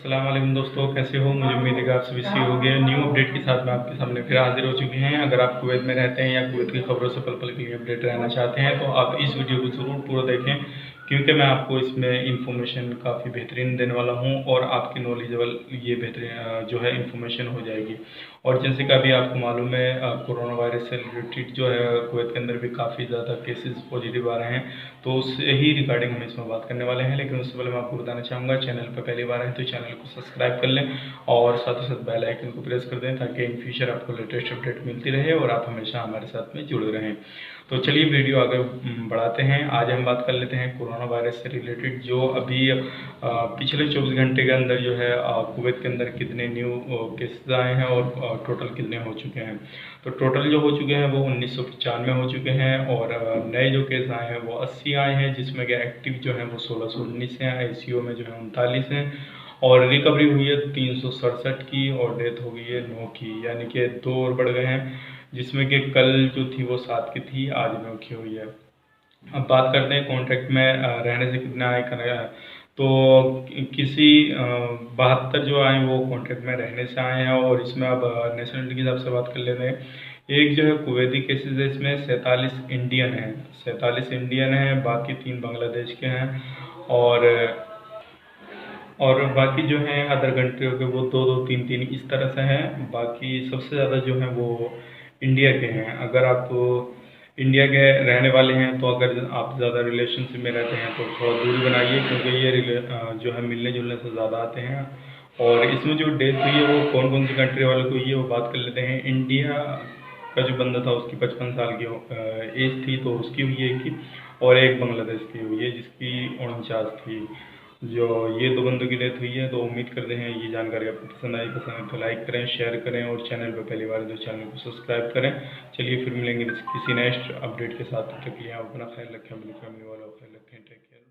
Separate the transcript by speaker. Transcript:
Speaker 1: अस्सलाम वालेकुम दोस्तों, कैसे हो? मुझे उम्मीद है कि आप सभी सही हो गए। न्यू अपडेट के साथ मैं आपके सामने फिर हाजिर हो चुके हैं। अगर आप कुवैत में रहते हैं या कुवैत की खबरों से पल पल के लिए अपडेट रहना चाहते हैं तो आप इस वीडियो को ज़रूर पूरा देखें, क्योंकि मैं आपको इसमें इंफॉर्मेशन काफ़ी बेहतरीन देने वाला हूं और आपकी नॉलेजेबल ये बेहतरीन जो है इंफॉर्मेशन हो जाएगी। और जैसे कि अभी आपको मालूम है, कोरोना वायरस से रिलेटेड जो है कुवैत के अंदर भी काफ़ी ज़्यादा केसेस पॉजिटिव आ रहे हैं, तो उससे ही रिगार्डिंग हम इसमें बात करने वाले हैं। लेकिन उससे पहले मैं आपको बताना चाहूँगा, चैनल पर पहली बार है तो चैनल को सब्सक्राइब कर लें और साथ ही साथ बेल आइकन को प्रेस कर दें, ताकि इन फ्यूचर आपको लेटेस्ट अपडेट मिलती रहे और आप हमेशा हमारे साथ में जुड़े रहें। तो चलिए वीडियो आगे बढ़ाते हैं। आज हम बात कर लेते हैं कोरोना वायरस से रिलेटेड, जो अभी पिछले 24 घंटे के अंदर जो है कुवैत के अंदर कितने न्यू केसेस आए हैं और टोटल कितने हो चुके हैं। तो टोटल जो हो चुके हैं वो 1995 हो चुके हैं और नए जो केस आए हैं वो 80 आए हैं, जिसमें कि एक्टिव जो है वो 1619 हैं, आईसीयू में जो है 39 हैं और रिकवरी हुई है 367 की और डेथ हो गई है 9 की, यानी कि 2 और बढ़ गए हैं, जिसमें कि कल जो थी वो 7 की थी, आज 9 की हुई है। अब बात करते हैं कॉन्ट्रैक्ट में रहने से कितना आय कर तो किसी 72 जो आए वो कॉन्ट्रैक्ट में रहने से आए हैं। और इसमें अब नेशनलिटी के हिसाब से बात कर लेते हैं। एक जो है कुवैती केसेस है, इसमें 47 इंडियन हैं, 47 इंडियन हैं, बाकी 3 बांग्लादेश के हैं और बाकी जो हैं अदर कंट्रियों के वो 2-2 3-3 इस तरह से हैं। बाकी सबसे ज़्यादा जो हैं वो इंडिया के हैं। अगर आप इंडिया के रहने वाले हैं तो अगर आप ज़्यादा रिलेशनशिप में रहते हैं तो थोड़ा दूरी बनाइए, क्योंकि ये जो है मिलने जुलने से ज़्यादा आते हैं। और इसमें जो डेथ हुई है वो कौन कौन सी कंट्री वालों को हुई है वो बात कर लेते हैं। इंडिया का जो बंदा था उसकी 55 साल की एज थी, तो उसकी हुई है की, और एक बांग्लादेश की हुई है जिसकी 49 थी। जो ये 2 बंदों की डेथ हुई है। तो उम्मीद करते हैं ये जानकारी आपको पसंद आई। पसंद है तो लाइक करें, शेयर करें और चैनल पर पहली बार जो चैनल को सब्सक्राइब करें। चलिए फिर मिलेंगे किसी नेक्स्ट अपडेट के साथ। तब तक के लिए आप अपना ख्याल रखें, अपनी फैमिली वालों का ख्याल रखें। Take care.